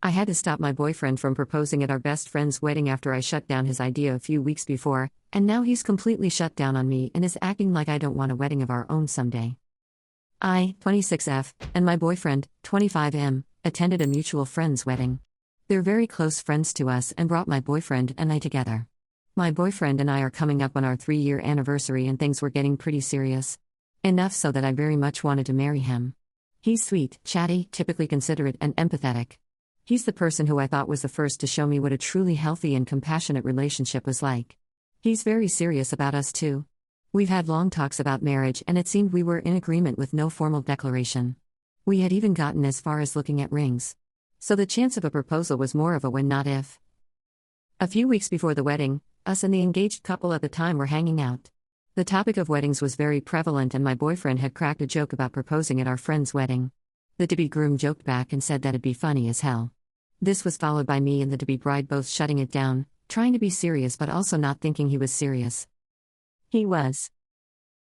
I had to stop my boyfriend from proposing at our best friend's wedding after I shut down his idea a few weeks before, and now he's completely shut down on me and is acting like I don't want a wedding of our own someday. I, 26F, and my boyfriend, 25M, attended a mutual friend's wedding. They're very close friends to us and brought my boyfriend and I together. My boyfriend and I are coming up on our 3-year anniversary and things were getting pretty serious. Enough so that I very much wanted to marry him. He's sweet, chatty, typically considerate, and empathetic. He's the person who I thought was the first to show me what a truly healthy and compassionate relationship was like. He's very serious about us too. We've had long talks about marriage and it seemed we were in agreement with no formal declaration. We had even gotten as far as looking at rings. So the chance of a proposal was more of a when not if. A few weeks before the wedding, us and the engaged couple at the time were hanging out. The topic of weddings was very prevalent and my boyfriend had cracked a joke about proposing at our friend's wedding. The to-be groom joked back and said that it'd be funny as hell. This was followed by me and the to-be bride both shutting it down, trying to be serious but also not thinking he was serious. He was.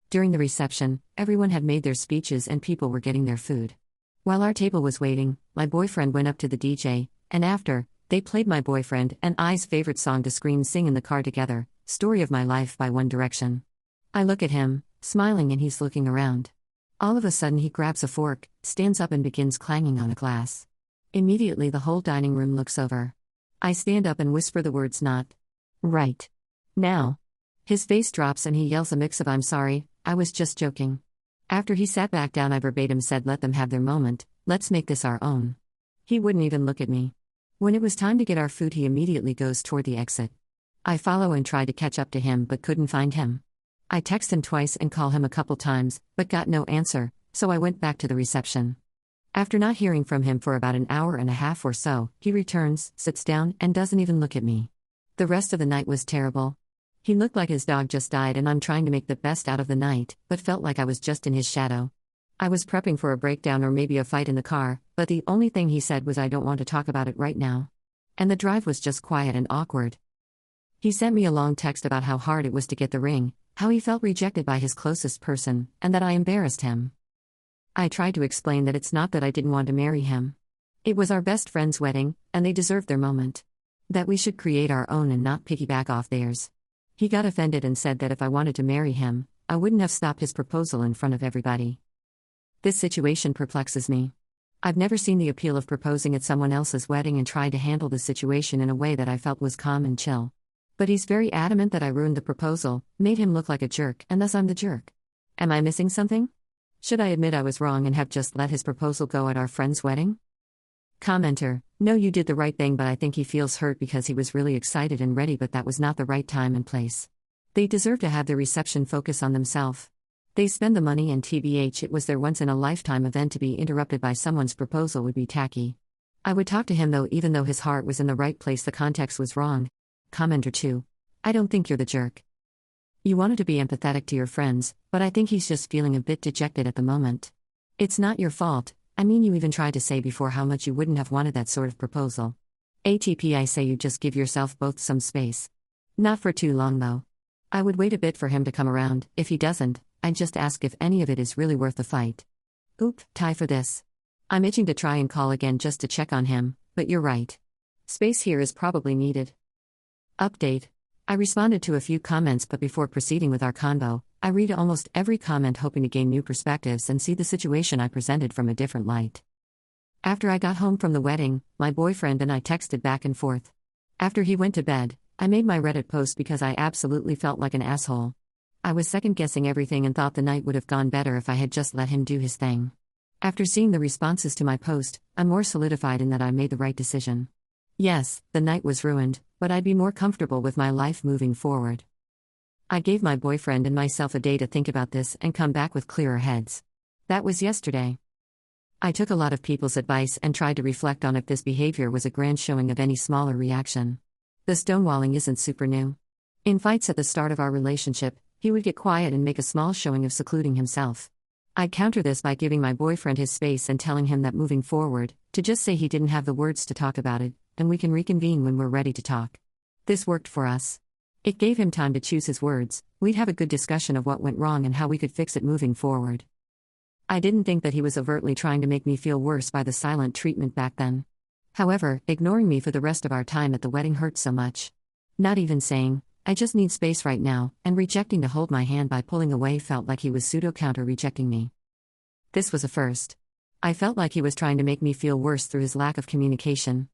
During the reception, everyone had made their speeches and people were getting their food. While our table was waiting, my boyfriend went up to the DJ, and after, they played my boyfriend and I's favorite song to sing in the car together, Story of My Life by One Direction. I look at him, smiling, and he's looking around. All of a sudden he grabs a fork, stands up and begins clanging on a glass. Immediately the whole dining room looks over. I stand up and whisper the words not right now. His face drops and he yells a mix of I'm sorry, I was just joking. After he sat back down I verbatim said let them have their moment, let's make this our own. He wouldn't even look at me. When it was time to get our food he immediately goes toward the exit. I follow and try to catch up to him but couldn't find him. I text him twice and call him a couple times, but got no answer, so I went back to the reception. After not hearing from him for about an hour and a half or so, he returns, sits down, and doesn't even look at me. The rest of the night was terrible. He looked like his dog just died and I'm trying to make the best out of the night, but felt like I was just in his shadow. I was prepping for a breakdown or maybe a fight in the car, but the only thing he said was I don't want to talk about it right now. And the drive was just quiet and awkward. He sent me a long text about how hard it was to get the ring, how he felt rejected by his closest person, and that I embarrassed him. I tried to explain that it's not that I didn't want to marry him. It was our best friend's wedding, and they deserved their moment. That we should create our own and not piggyback off theirs. He got offended and said that if I wanted to marry him, I wouldn't have stopped his proposal in front of everybody. This situation perplexes me. I've never seen the appeal of proposing at someone else's wedding and tried to handle the situation in a way that I felt was calm and chill. But he's very adamant that I ruined the proposal, made him look like a jerk, and thus I'm the jerk. Am I missing something? Should I admit I was wrong and have just let his proposal go at our friend's wedding? Commenter: no, you did the right thing, but I think he feels hurt because he was really excited and ready, but that was not the right time and place. They deserve to have their reception focus on themselves. They spend the money and TBH it was their once-in-a-lifetime event. To be interrupted by someone's proposal would be tacky. I would talk to him though, even though his heart was in the right place, the context was wrong. Commenter 2: I don't think you're the jerk. You wanted to be empathetic to your friends, but I think he's just feeling a bit dejected at the moment. It's not your fault. I mean, you even tried to say before how much you wouldn't have wanted that sort of proposal. ATP, I say you just give yourself both some space. Not for too long though. I would wait a bit for him to come around. If he doesn't, I'd just ask if any of it is really worth the fight. Oop, tie for this. I'm itching to try and call again just to check on him, but you're right. Space here is probably needed. Update. I responded to a few comments, but before proceeding with our convo, I read almost every comment hoping to gain new perspectives and see the situation I presented from a different light. After I got home from the wedding, my boyfriend and I texted back and forth. After he went to bed, I made my Reddit post because I absolutely felt like an asshole. I was second-guessing everything and thought the night would have gone better if I had just let him do his thing. After seeing the responses to my post, I'm more solidified in that I made the right decision. Yes, the night was ruined, but I'd be more comfortable with my life moving forward. I gave my boyfriend and myself a day to think about this and come back with clearer heads. That was yesterday. I took a lot of people's advice and tried to reflect on if this behavior was a grand showing of any smaller reaction. The stonewalling isn't super new. In fights at the start of our relationship, he would get quiet and make a small showing of secluding himself. I'd counter this by giving my boyfriend his space and telling him that moving forward, to just say he didn't have the words to talk about it, and we can reconvene when we're ready to talk. This worked for us. It gave him time to choose his words. We'd have a good discussion of what went wrong and how we could fix it moving forward. I didn't think that he was overtly trying to make me feel worse by the silent treatment back then. However, ignoring me for the rest of our time at the wedding hurt so much. Not even saying, "I just need space right now," and rejecting to hold my hand by pulling away felt like he was pseudo-counter rejecting me. This was a first. I felt like he was trying to make me feel worse through his lack of communication.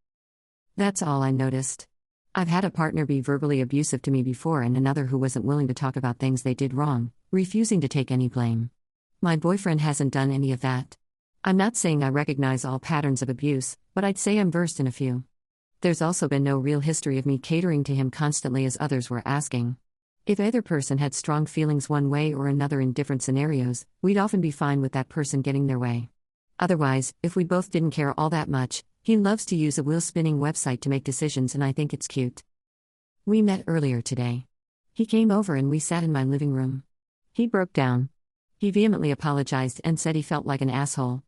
That's all I noticed. I've had a partner be verbally abusive to me before and another who wasn't willing to talk about things they did wrong, refusing to take any blame. My boyfriend hasn't done any of that. I'm not saying I recognize all patterns of abuse, but I'd say I'm versed in a few. There's also been no real history of me catering to him constantly as others were asking. If either person had strong feelings one way or another in different scenarios, we'd often be fine with that person getting their way. Otherwise, if we both didn't care all that much, he loves to use a wheel-spinning website to make decisions and I think it's cute. We met earlier today. He came over and we sat in my living room. He broke down. He vehemently apologized and said he felt like an asshole.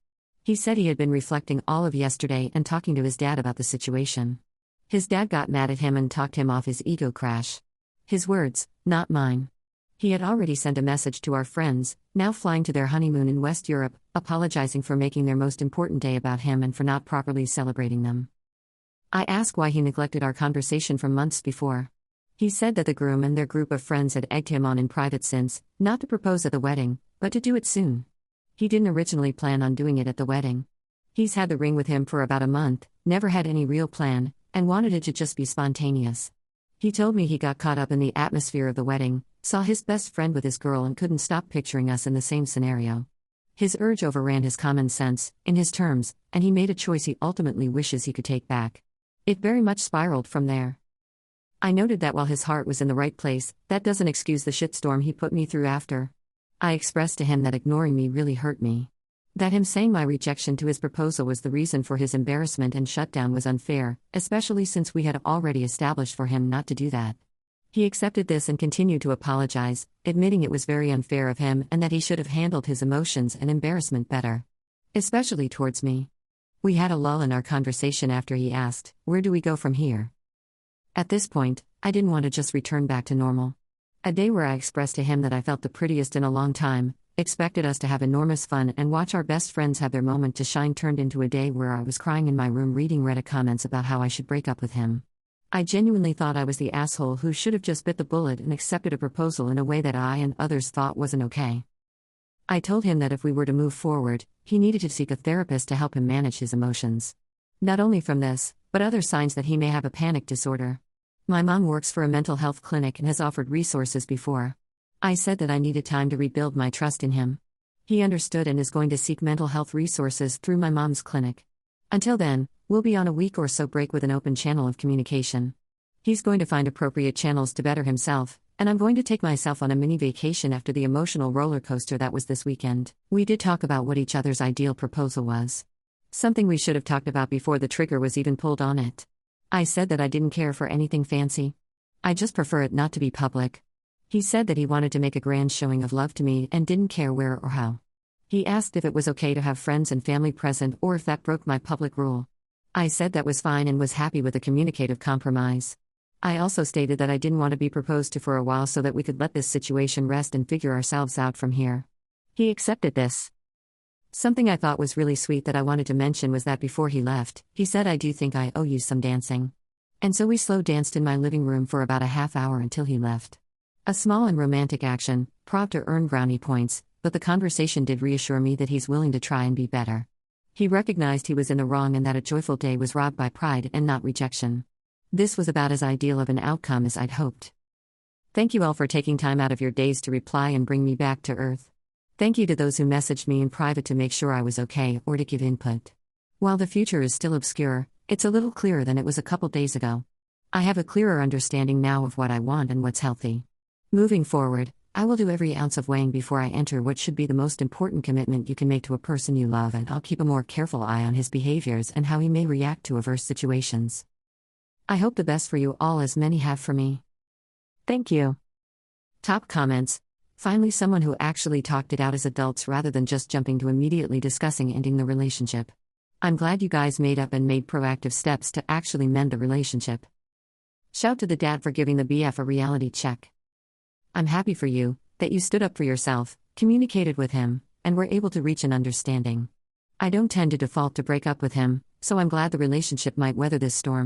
He said he had been reflecting all of yesterday and talking to his dad about the situation. His dad got mad at him and talked him off his ego crash. His words, not mine. He had already sent a message to our friends, now flying to their honeymoon in West Europe, apologizing for making their most important day about him and for not properly celebrating them. I asked why he neglected our conversation from months before. He said that the groom and their group of friends had egged him on in private since, not to propose at the wedding, but to do it soon. He didn't originally plan on doing it at the wedding. He's had the ring with him for about a month, never had any real plan, and wanted it to just be spontaneous. He told me he got caught up in the atmosphere of the wedding, saw his best friend with his girl and couldn't stop picturing us in the same scenario. His urge overran his common sense, in his terms, and he made a choice he ultimately wishes he could take back. It very much spiraled from there. I noted that while his heart was in the right place, that doesn't excuse the shitstorm he put me through after. I expressed to him that ignoring me really hurt me. That him saying my rejection to his proposal was the reason for his embarrassment and shutdown was unfair, especially since we had already established for him not to do that. He accepted this and continued to apologize, admitting it was very unfair of him and that he should have handled his emotions and embarrassment better. Especially towards me. We had a lull in our conversation after he asked, "Where do we go from here?" At this point, I didn't want to just return back to normal. A day where I expressed to him that I felt the prettiest in a long time, expected us to have enormous fun and watch our best friends have their moment to shine turned into a day where I was crying in my room reading Reddit comments about how I should break up with him. I genuinely thought I was the asshole who should have just bit the bullet and accepted a proposal in a way that I and others thought wasn't okay. I told him that if we were to move forward, he needed to seek a therapist to help him manage his emotions. Not only from this, but other signs that he may have a panic disorder. My mom works for a mental health clinic and has offered resources before. I said that I needed time to rebuild my trust in him. He understood and is going to seek mental health resources through my mom's clinic. Until then, we'll be on a week or so break with an open channel of communication. He's going to find appropriate channels to better himself, and I'm going to take myself on a mini vacation after the emotional roller coaster that was this weekend. We did talk about what each other's ideal proposal was. Something we should have talked about before the trigger was even pulled on it. I said that I didn't care for anything fancy. I just prefer it not to be public. He said that he wanted to make a grand showing of love to me and didn't care where or how. He asked if it was okay to have friends and family present or if that broke my public rule. I said that was fine and was happy with a communicative compromise. I also stated that I didn't want to be proposed to for a while so that we could let this situation rest and figure ourselves out from here. He accepted this. Something I thought was really sweet that I wanted to mention was that before he left, he said, "I do think I owe you some dancing." And so we slow danced in my living room for about a half hour until he left. A small and romantic action, prop to earn brownie points, but the conversation did reassure me that he's willing to try and be better. He recognized he was in the wrong and that a joyful day was robbed by pride and not rejection. This was about as ideal of an outcome as I'd hoped. Thank you all for taking time out of your days to reply and bring me back to earth. Thank you to those who messaged me in private to make sure I was okay or to give input. While the future is still obscure, it's a little clearer than it was a couple days ago. I have a clearer understanding now of what I want and what's healthy. Moving forward, I will do every ounce of weighing before I enter what should be the most important commitment you can make to a person you love, and I'll keep a more careful eye on his behaviors and how he may react to adverse situations. I hope the best for you all as many have for me. Thank you. Top comments. Finally, someone who actually talked it out as adults rather than just jumping to immediately discussing ending the relationship. I'm glad you guys made up and made proactive steps to actually mend the relationship. Shout to the dad for giving the BF a reality check. I'm happy for you, that you stood up for yourself, communicated with him, and were able to reach an understanding. I don't tend to default to break up with him, so I'm glad the relationship might weather this storm.